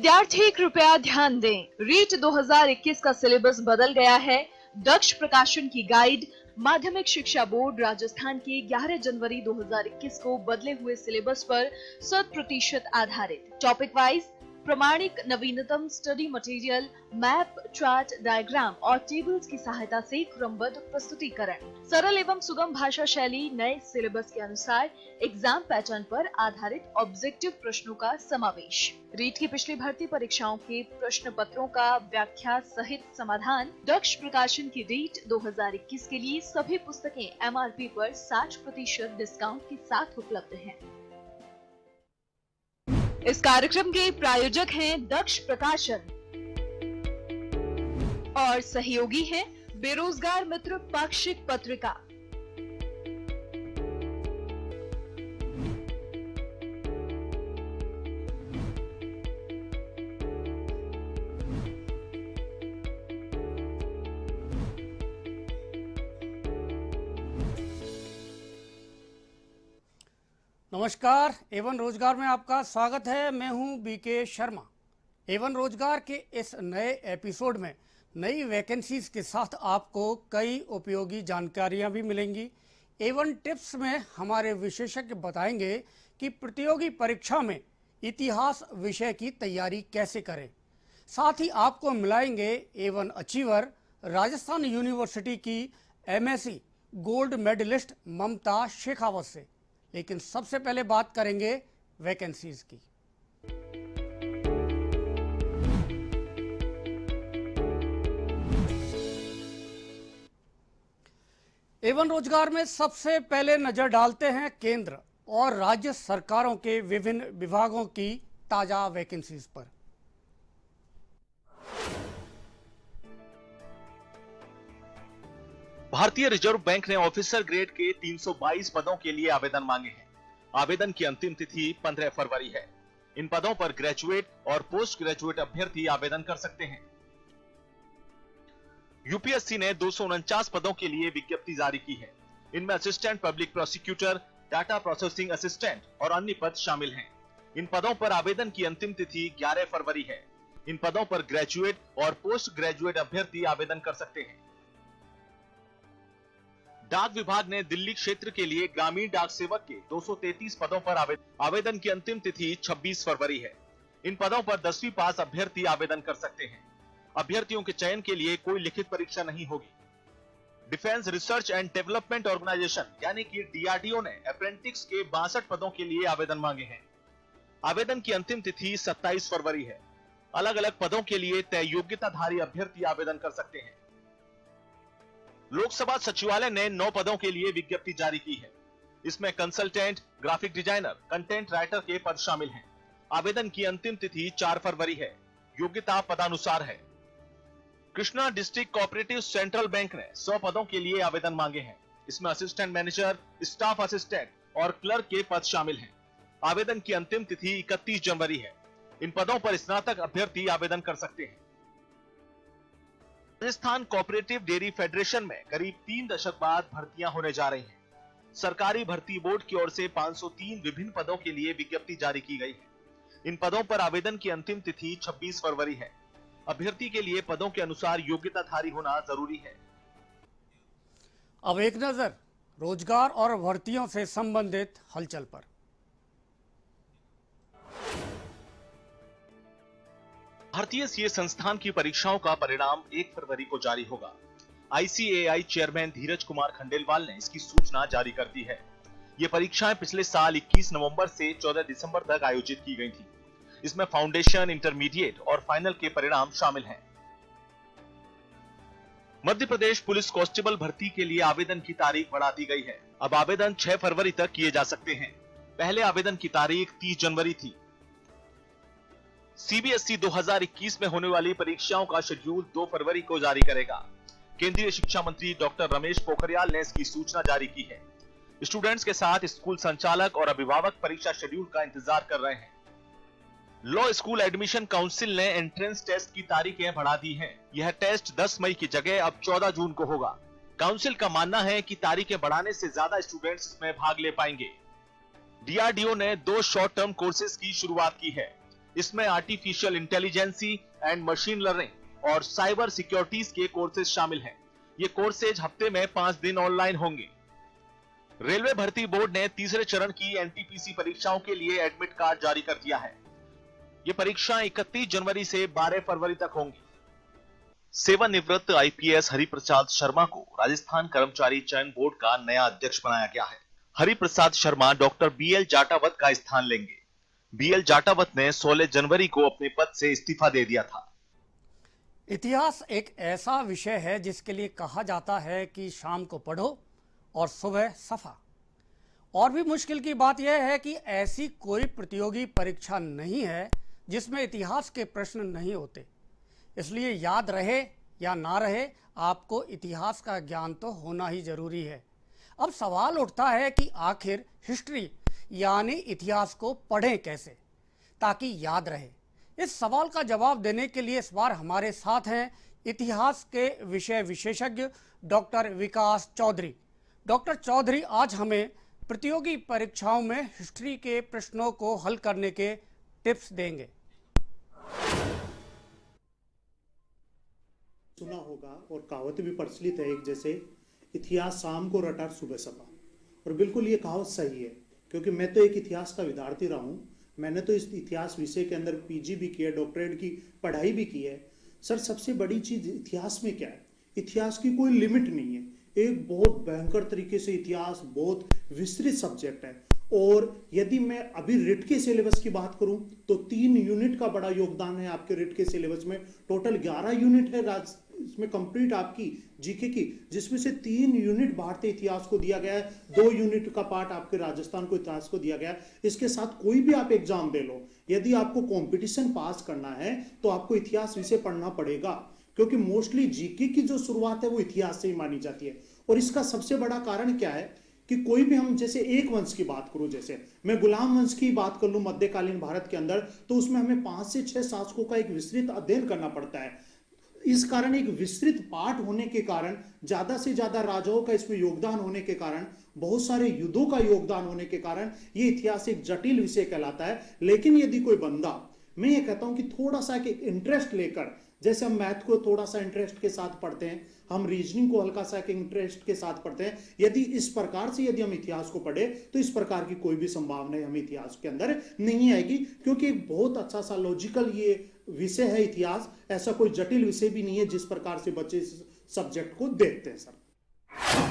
विद्यार्थी कृपया ध्यान दें, रीट 2021 का सिलेबस बदल गया है। दक्ष प्रकाशन की गाइड माध्यमिक शिक्षा बोर्ड राजस्थान के 11 जनवरी 2021 को बदले हुए सिलेबस पर 100% आधारित टॉपिक वाइज प्रमाणिक नवीनतम study material, map, chart, diagram और टेबल्स की सहायता से क्रमबद्ध प्रस्तुतिकरण, सरल एवं सुगम भाषा शैली, नए सिलेबस के अनुसार एग्जाम पैटर्न पर आधारित ऑब्जेक्टिव प्रश्नों का समावेश, रीट की पिछली भर्ती परीक्षाओं के प्रश्न पत्रों का व्याख्या सहित समाधान। दक्ष प्रकाशन की रीट 2021 के लिए सभी पुस्तकें MRP पर 60% डिस्काउंट के साथ उपलब्ध हैं। इस कार्यक्रम के प्रायोजक हैं दक्ष प्रकाशन और सहयोगी हैं बेरोजगार मित्र पाक्षिक पत्रिका। नमस्कार, एवन रोजगार में आपका स्वागत है। मैं हूं बीके शर्मा। एवन रोजगार के इस नए एपिसोड में नई वैकेंसीज के साथ आपको कई उपयोगी जानकारियां भी मिलेंगी। एवन टिप्स में हमारे विशेषज्ञ बताएंगे कि प्रतियोगी परीक्षा में इतिहास विषय की तैयारी कैसे करें। साथ ही आपको मिलाएंगे एवन अचीवर राजस्थान यूनिवर्सिटी की MSc गोल्ड मेडलिस्ट ममता शेखावत से। लेकिन सबसे पहले बात करेंगे वैकेंसीज की। एवन रोजगार में सबसे पहले नजर डालते हैं केंद्र और राज्य सरकारों के विभिन्न विभागों की ताजा वैकेंसीज पर। भारतीय रिजर्व बैंक ने ऑफिसर ग्रेड के 322 पदों के लिए आवेदन मांगे हैं। आवेदन की अंतिम तिथि 15 फरवरी है। इन पदों पर ग्रेजुएट और पोस्ट ग्रेजुएट अभ्यर्थी आवेदन कर सकते हैं। यूपीएससी ने 249 पदों के लिए विज्ञप्ति जारी की है। इनमें assistant public prosecutor, data processing assistant और अन्य पद शामिल हैं। इन पदों पर आवेदन की अंतिम तिथि 11 फरवरी है। इन पदों पर ग्रेजुएट और पोस्ट ग्रेजुएट अभ्यर्थी आवेदन कर सकते हैं। डाक विभाग ने दिल्ली क्षेत्र के लिए ग्रामीण डाक सेवक के 233 पदों पर आवेदन की अंतिम तिथि 26 फरवरी है। इन पदों पर 10वीं पास अभ्यर्थी आवेदन कर सकते हैं। अभ्यर्थियों के चयन के लिए कोई लिखित परीक्षा नहीं होगी। Defence research and development organisation यानी कि DRDO ने अप्रेंटिस के 62 पदों के लिए आवेदन मांगे हैं। आवेदन की अंतिम तिथि 27 फरवरी है। अलग अलग पदों के लिए तय योग्यताधारी अभ्यर्थी आवेदन कर सकते हैं। लोकसभा सचिवालय ने 9 पदों के लिए विज्ञप्ति जारी की है। इसमें consultant, graphic designer, content writer के पद शामिल हैं। आवेदन की अंतिम तिथि 4 फरवरी है। योग्यता पदानुसार है। Krishna district cooperative central bank ने 100 पदों के लिए आवेदन मांगे हैं। इसमें असिस्टेंट मैनेजर, स्टाफ असिस्टेंट और क्लर्क के पद शामिल हैं। आवेदन की अंतिम तिथि 31 जनवरी है। इन पदों पर स्नातक अभ्यर्थी आवेदन कर सकते हैं। राजस्थान कोऑपरेटिव डेयरी फेडरेशन में करीब 3 दशक बाद भर्तियां होने जा रही हैं। सरकारी भर्ती बोर्ड की ओर से 503 विभिन्न पदों के लिए विज्ञप्ति जारी की गई है। इन पदों पर आवेदन की अंतिम तिथि 26 फरवरी है। अभ्यर्थी के लिए पदों के अनुसार योग्यताधारी होना जरूरी है। अब एक नजर रोजगार और भर्तियों से संबंधित हलचल पर। भारतीय सीए संस्थान की परीक्षाओं का परिणाम 1 फरवरी को जारी होगा। ICAI चेयरमैन धीरज कुमार खंडेलवाल ने इसकी सूचना जारी कर दी है। ये परीक्षाएं पिछले साल 21 नवंबर से 14 दिसंबर तक आयोजित की गई थी। इसमें फाउंडेशन, इंटरमीडिएट और फाइनल के परिणाम शामिल हैं। मध्य प्रदेश पुलिस कांस्टेबल भर्ती के लिए आवेदन की तारीख बढ़ा दी गई है। अब आवेदन 6 फरवरी तक किए जा सकते हैं। पहले आवेदन की तारीख 30 जनवरी थी। CBSE 2021 में होने वाली परीक्षाओं का शेड्यूल 2 फरवरी को जारी करेगा। केंद्रीय शिक्षा मंत्री डॉक्टर रमेश पोखरियाल ने इसकी सूचना जारी की है। स्टूडेंट्स के साथ स्कूल संचालक और अभिभावक परीक्षा शेड्यूल का इंतजार कर रहे हैं। लॉ स्कूल एडमिशन काउंसिल ने एंट्रेंस टेस्ट की तारीखें बढ़ा दी हैं। यह टेस्ट 10 मई की जगह अब 14 जून को होगा। काउंसिल का मानना है कि तारीखें बढ़ाने से ज्यादा स्टूडेंट्स इसमें भाग ले पाएंगे। DRDO ने 2 शॉर्ट टर्म कोर्सेज की शुरुआत की है। इसमें artificial intelligence and machine learning और साइबर सिक्योरिटीज के कोर्सेज शामिल हैं। ये कोर्सेज हफ्ते में 5 दिन ऑनलाइन होंगे। रेलवे भर्ती बोर्ड ने तीसरे चरण की एनटीपीसी परीक्षाओं के लिए एडमिट कार्ड जारी कर दिया है। ये परीक्षाएं 31 जनवरी से 12 फरवरी तक होंगी। सेवानिवृत्त आईपीएस हरिप्रसाद शर्मा को राजस्थान कर्मचारी चयन बोर्ड का नया अध्यक्ष बनाया गया है। हरिप्रसाद शर्मा डॉक्टर बीएल जाटावत का स्थान लेंगे। बीएल जाटावत ने 16 जनवरी को अपने पद से इस्तीफा दे दिया था। इतिहास एक ऐसा विषय है जिसके लिए कहा जाता है कि शाम को पढ़ो और सुबह सफा। और भी मुश्किल की बात यह है कि ऐसी कोई प्रतियोगी परीक्षा नहीं है जिसमें इतिहास के प्रश्न नहीं होते। इसलिए याद रहे या ना रहे, आपको इतिहास का ज्ञान तो होना ही जरूरी है। अब सवाल उठता है कि आखिर हिस्ट्री यानी इतिहास को पढ़ें कैसे ताकि याद रहे। इस सवाल का जवाब देने के लिए इस बार हमारे साथ हैं इतिहास के विषय विशेषज्ञ डॉक्टर विकास चौधरी। डॉक्टर चौधरी आज हमें प्रतियोगी परीक्षाओं में हिस्ट्री के प्रश्नों को हल करने के टिप्स देंगे। सुना होगा और कहावत भी प्रचलित है एक जैसे, इतिहास शाम को रटा सुबह सपा। और बिल्कुल ये कहावत सही है, क्योंकि मैं तो एक इतिहास का विद्यार्थी रहा हूँ। मैंने तो इस इतिहास विषय के अंदर पीजी भी किया है, डॉक्टरेट की पढ़ाई भी की है। सर, सबसे बड़ी चीज इतिहास में क्या है? इतिहास की कोई लिमिट नहीं है। एक बहुत भयंकर तरीके से इतिहास बहुत विस्तृत सब्जेक्ट है। और यदि मैं अभी रिट के सिलेबस की बात करूं तो 3 यूनिट का बड़ा योगदान है आपके रिट के सिलेबस में। टोटल 11 यूनिट है इसमें कंप्लीट आपकी जीके की, जिसमें से 3 यूनिट भारतीय इतिहास को दिया गया है, 2 यूनिट का पार्ट आपके राजस्थान को इतिहास को दिया गया है। इसके साथ कोई भी आप एग्जाम दे लो, यदि आपको कंपटीशन पास करना है तो आपको इतिहास विषय पढ़ना पड़ेगा, क्योंकि मोस्टली जीके की जो शुरुआत है वो इतिहास से ही मानी जाती है। और इसका सबसे बड़ा कारण क्या है कि कोई भी हम जैसे एक वंश की बात करूं, जैसे मैं गुलाम वंश की बात कर लूं मध्यकालीन भारत के अंदर, तो उसमें हमें 5 से 6 शासकों का एक विस्तृत अध्ययन करना पड़ता है। इस कारण एक विस्तृत पाठ होने के कारण, ज्यादा से ज्यादा राजाओं का इसमें योगदान होने के कारण, बहुत सारे युद्धों का योगदान होने के कारण ये इतिहास एक जटिल विषय कहलाता है। लेकिन यदि कोई बंदा, मैं ये कहता हूं कि थोड़ा सा एक इंटरेस्ट लेकर, जैसे हम मैथ को थोड़ा सा इंटरेस्ट के साथ पढ़ते हैं, हम रीजनिंग को हल्का सा एक इंटरेस्ट के साथ पढ़ते हैं, यदि इस प्रकार से यदि हम इतिहास को पढ़े तो इस प्रकार की कोई भी संभावना हमें इतिहास के अंदर नहीं आएगी, क्योंकि एक बहुत अच्छा सा लॉजिकल ये विषय है इतिहास। ऐसा कोई जटिल विषय भी नहीं है जिस प्रकार से बच्चे इस सब्जेक्ट को देखते हैं। सर,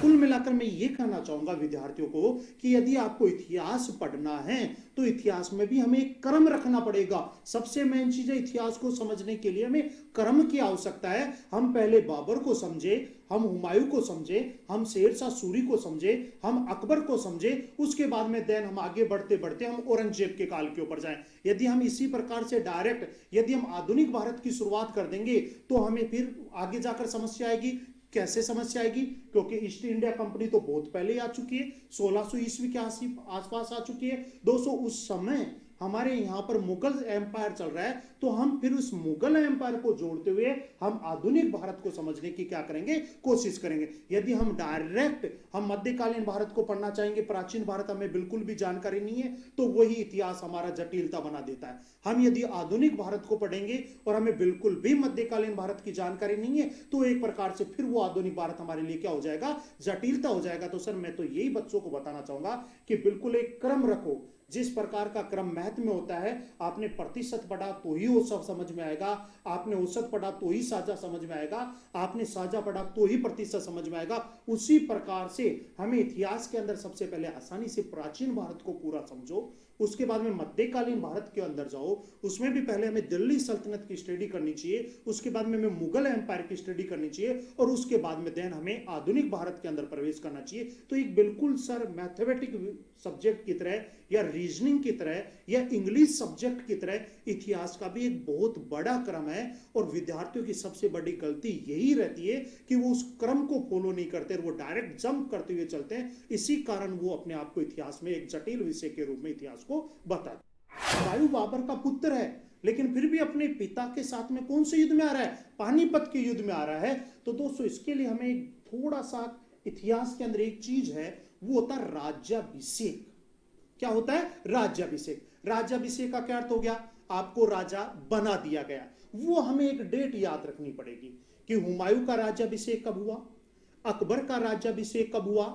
कुल मिलाकर मैं ये कहना चाहूंगा विद्यार्थियों को कि यदि आपको इतिहास पढ़ना है तो इतिहास में भी हमें एक क्रम रखना पड़ेगा। सबसे मेन चीज है, इतिहास को समझने के लिए हमें क्रम की आवश्यकता है। हम पहले बाबर को समझे, हम हुमायूं को समझे, हम शेरशाह सूरी को समझे, हम अकबर को समझे, उसके बाद में देन हम आगे बढ़ते बढ़ते हम औरंगजेब के काल के ऊपर जाएं। यदि हम इसी प्रकार से डायरेक्ट यदि हम आधुनिक भारत की शुरुआत कर देंगे तो हमें फिर आगे जाकर समस्या आएगी। कैसे समस्या आएगी? क्योंकि ईस्ट इंडिया कंपनी तो बहुत पहले आ चुकी है, 1600 ईस्वी के आसपास आ चुकी है। 200 उस समय हमारे यहाँ पर मुगल एम्पायर चल रहा है, तो हम फिर उस मुगल एम्पायर को जोड़ते हुए हम आधुनिक भारत को समझने की क्या करेंगे, कोशिश करेंगे। यदि हम डायरेक्ट हम मध्यकालीन भारत को पढ़ना चाहेंगे, प्राचीन भारत हमें बिल्कुल भी जानकारी नहीं है, तो वही इतिहास हमारा जटिलता बना देता है। हम यदि आधुनिक भारत को पढ़ेंगे और हमें बिल्कुल भी मध्यकालीन भारत की जानकारी नहीं है, तो एक प्रकार से फिर वो आधुनिक भारत हमारे लिए क्या हो जाएगा, जटिलता हो जाएगा। तो सर, मैं तो यही बच्चों को बताना चाहूंगा कि बिल्कुल एक क्रम रखो। जिस प्रकार का क्रम मैथ में होता है, आपने प्रतिशत पढ़ा तो ही औसत समझ में आएगा, आपने औसत पढ़ा तो ही साझा समझ में आएगा, आपने साझा पढ़ा तो ही प्रतिशत समझ में आएगा। उसी प्रकार से हमें इतिहास के अंदर सबसे पहले आसानी से प्राचीन भारत को पूरा समझो, उसके बाद में मध्यकालीन भारत के अंदर जाओ, उसमें भी पहले हमें दिल्ली सल्तनत की स्टडी करनी चाहिए, उसके बाद में हमें मुगल एम्पायर की स्टडी करनी चाहिए, और उसके बाद में देन हमें आधुनिक भारत के अंदर प्रवेश करना चाहिए। तो एक बिल्कुल सर मैथमेटिक सब्जेक्ट की तरह या रीजनिंग की तरह या इंग्लिश सब्जेक्ट की तरह इतिहास का भी एक बहुत बड़ा क्रम है। और विद्यार्थियों की सबसे बड़ी गलती यही रहती है कि वो उस क्रम को फॉलो नहीं करते, वो डायरेक्ट जंप करते हुए चलते हैं। इसी कारण वो अपने आप को इतिहास में एक जटिल विषय के रूप में इतिहास को बताते। वायु बाबर का पुत्र है, लेकिन फिर भी अपने पिता के साथ में कौन से युद्ध में आ रहा है, पानीपत के युद्ध में आ रहा है। तो दोस्तों, इसके लिए हमें थोड़ा सा इतिहास के अंदर एक चीज है, वो होता है राज्याभिषेक। क्या होता है? राज्याभिषेक। राज्याभिषेक का क्या अर्थ हो गया? आपको राजा बना दिया गया। वो हमें एक डेट याद रखनी पड़ेगी कि हुमायूं का राज्याभिषेक कब हुआ, अकबर का राज्याभिषेक कब हुआ,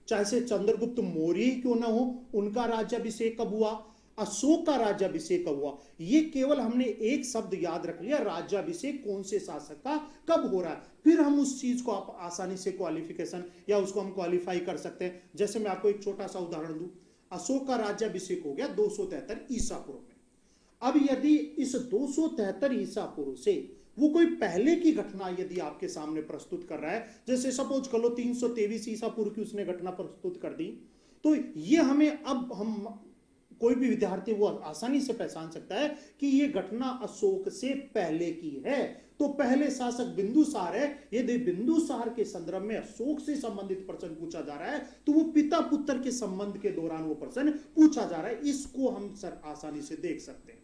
चाहे से चंद्रगुप्त मौर्य ही क्यों ना हो, उनका राज्याभिषेक कब हुआ, अशोक का राज्याभिषेक कब हुआ। ये केवल हमने एक शब्द याद रख लिया, राज्याभिषेक कौन से शासक का कब हो रहा है, फिर हम उस चीज को आप आसानी से क्वालिफिकेशन या उसको हम क्वालिफाई कर सकते हैं। जैसे मैं आपको एक छोटा सा उदाहरण दूं, अशोक का राज्याभिषेक हो गया 273 ईसा पूर्व में। अब यदि इस 273 ईसा पूर्व से वो कोई पहले की घटना यदि आपके सामने प्रस्तुत कर रहा है, जैसे सपोज कर लो 323 ईसा पूर्व की उसने घटना प्रस्तुत कर दी, तो ये हमें अब हम कोई भी विद्यार्थी वो आसानी से पहचान सकता है कि ये घटना अशोक से पहले की है। तो पहले शासक बिंदुसार है, यदि बिंदुसार के संदर्भ में अशोक से संबंधित प्रश्न पूछा जा रहा है तो वो पिता पुत्र के संबंध के दौरान वो प्रश्न पूछा जा रहा है। इसको हम सर आसानी से देख सकते हैं।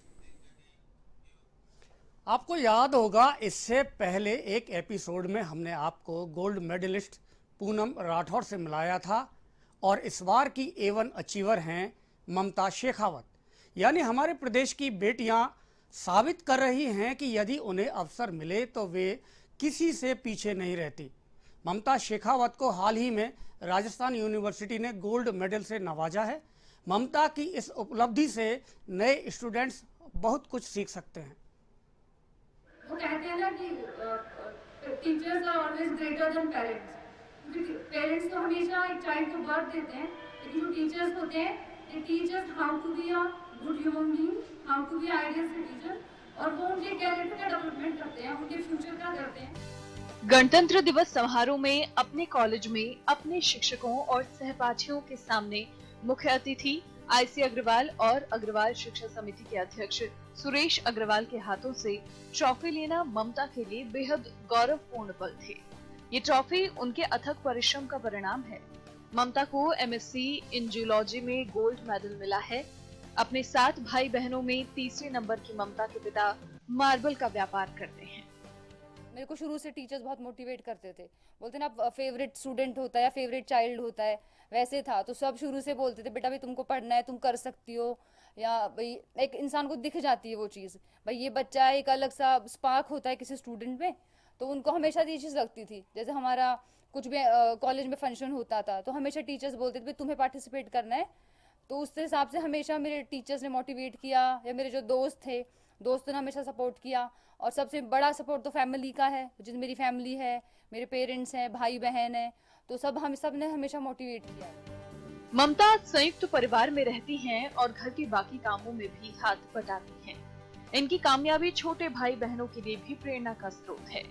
आपको याद होगा इससे पहले एक एपिसोड में हमने आपको गोल्ड मेडलिस्ट पूनम राठौर से मिलाया था और इस बार की A1 अचीवर हैं ममता शेखावत। यानी हमारे प्रदेश की बेटियां साबित कर रही हैं कि यदि उन्हें अवसर मिले तो वे किसी से पीछे नहीं रहती। ममता शेखावत को हाल ही में राजस्थान यूनिवर्सिटी ने गोल्ड मेडल से नवाजा है। ममता की इस उपलब्धि से नए स्टूडेंट्स बहुत कुछ सीख सकते हैं। वो कहते हैं ना कि teachers are always greater than parents. Parents तो हमेशा एक चाइल्ड को बर्थ देते हैं, लेकिन जो टीचर्स होते हैं they teach us how to be a good human being, how to be ideal citizen, और वो उनके कैरेक्टर का डेवलपमेंट करते हैं, उनके फ्यूचर का करते हैं। गणतंत्र दिवस समारोह में अपने कॉलेज में अपने शिक्षकों और सहपाठियों के सामने मुख्य अतिथि IC अग्रवाल और अग्रवाल शिक्षा समिति के अध्यक्ष सुरेश अग्रवाल के हाथों से ट्रॉफी लेना ममता के लिए बेहद गौरवपूर्ण पल थे। ये ट्रॉफी उनके अथक परिश्रम का परिणाम है। ममता को MSc इन जूलॉजी में गोल्ड मेडल मिला है। अपने 7 भाई बहनों में तीसरे नंबर की ममता के पिता मार्बल का व्यापार करते हैं। मेरे को शुरू से टीचर्स बहुत मोटिवेट करते थे, बोलते ना फेवरेट स्टूडेंट होता है या फेवरेट चाइल्ड होता है, वैसे था। तो सब शुरू से बोलते थे बेटा भाई तुमको पढ़ना है, तुम कर सकती हो, या भाई एक इंसान को दिख जाती है वो चीज़, भाई ये बच्चा एक अलग सा स्पार्क होता है किसी स्टूडेंट में। तो उनको हमेशा ये चीज़ लगती थी। जैसे हमारा कुछ भी कॉलेज में फंक्शन होता था तो हमेशा टीचर्स बोलते थे भाई तुम्हें पार्टिसिपेट करना है। तो उस हिसाब से हमेशा मेरे टीचर्स ने मोटिवेट किया, या मेरे जो दोस्त थे, दोस्तों ने हमेशा सपोर्ट किया। और सबसे बड़ा सपोर्ट तो फैमिली का है, जिस मेरी फैमिली है, मेरे पेरेंट्स हैं, भाई बहन हैं, तो हम सब ने हमेशा मोटिवेट किया। ममता संयुक्त परिवार में रहती हैं और घर के बाकी कामों में भी हाथ बटाती हैं। इनकी कामयाबी छोटे भाई बहनों के लिए भी प्रेरणा का स्रोत है।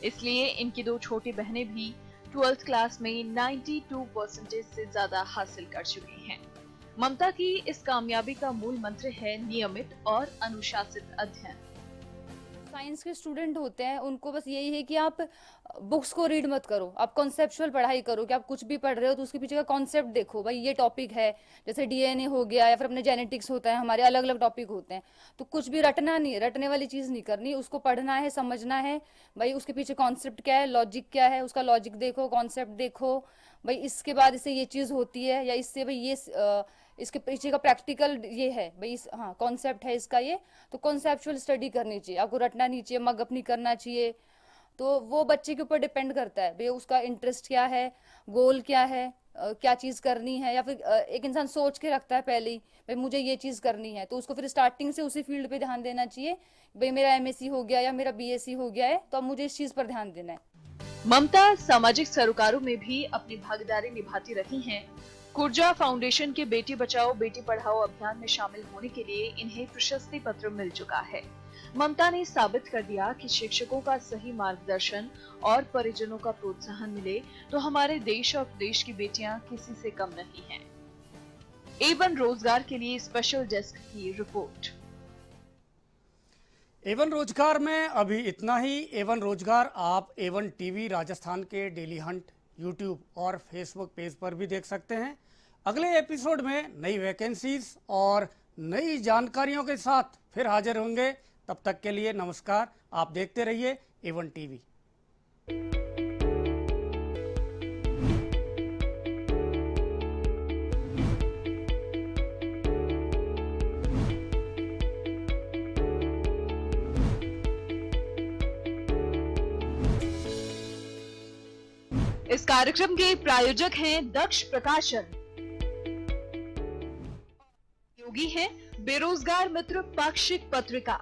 इसलिए इनकी 2 छोटी बहनें भी 12th क्लास में 92% से ज्यादा हासिल कर चुकी हैं। ममता की इस कामयाबी का मूल मंत्र है नियमित और अनुशासित अध्ययन। साइंस के स्टूडेंट होते हैं उनको बस यही है कि आप बुक्स को रीड मत करो, आप कॉन्सेप्चुअल पढ़ाई करो, कि आप कुछ भी पढ़ रहे हो तो उसके पीछे का कॉन्सेप्ट देखो, भाई ये टॉपिक है, जैसे DNA हो गया या फिर अपने जेनेटिक्स होता है, हमारे अलग अलग टॉपिक होते हैं। तो कुछ भी रटना नहीं, रटने वाली चीज़ नहीं करनी, उसको पढ़ना है, समझना है, भाई उसके पीछे कॉन्सेप्ट क्या है, लॉजिक क्या है, उसका लॉजिक देखो, कॉन्सेप्ट देखो, भाई इसके बाद इससे ये चीज़ होती है, या इससे भाई ये इसके पीछे का प्रैक्टिकल ये है, भाई हाँ कॉन्सेप्ट है इसका ये, तो कॉन्सेप्चुअल स्टडी करनी चाहिए, आपको रटना नहीं चाहिए, मगअप नहीं करना चाहिए। तो वो बच्चे के ऊपर डिपेंड करता है भाई उसका इंटरेस्ट क्या है, गोल क्या है, क्या चीज़ करनी है, या फिर एक इंसान सोच के रखता है पहले ही भाई मुझे ये चीज़ करनी है, तो उसको फिर स्टार्टिंग से उसी फील्ड पे ध्यान देना चाहिए। भाई मेरा MSc हो गया या मेरा BSc हो गया है तो अब मुझे इस चीज़ पर ध्यान देना है। ममता सामाजिक सरोकारों में भी अपनी भागीदारी निभाती रही हैं। कुर्जा फाउंडेशन के बेटी बचाओ बेटी पढ़ाओ अभियान में शामिल होने के लिए इन्हें प्रशस्ति पत्र मिल चुका है। ममता ने साबित कर दिया कि शिक्षकों का सही मार्गदर्शन और परिजनों का प्रोत्साहन मिले तो हमारे देश और प्रदेश की बेटियां किसी से कम नहीं हैं। A1 रोजगार के लिए स्पेशल डेस्क की रिपोर्ट। A1 रोजगार में अभी इतना ही। A1 रोजगार आप A1 TV राजस्थान के डेली हंट, यूट्यूब और फेसबुक पेज पर भी देख सकते हैं। अगले एपिसोड में नई वैकेंसीज और नई जानकारियों के साथ फिर हाजिर होंगे। तब तक के लिए नमस्कार। आप देखते रहिए A1 TV। इस कार्यक्रम के प्रायोजक हैं दक्ष प्रकाशन, योगी हैं बेरोजगार मित्र पाक्षिक पत्रिका।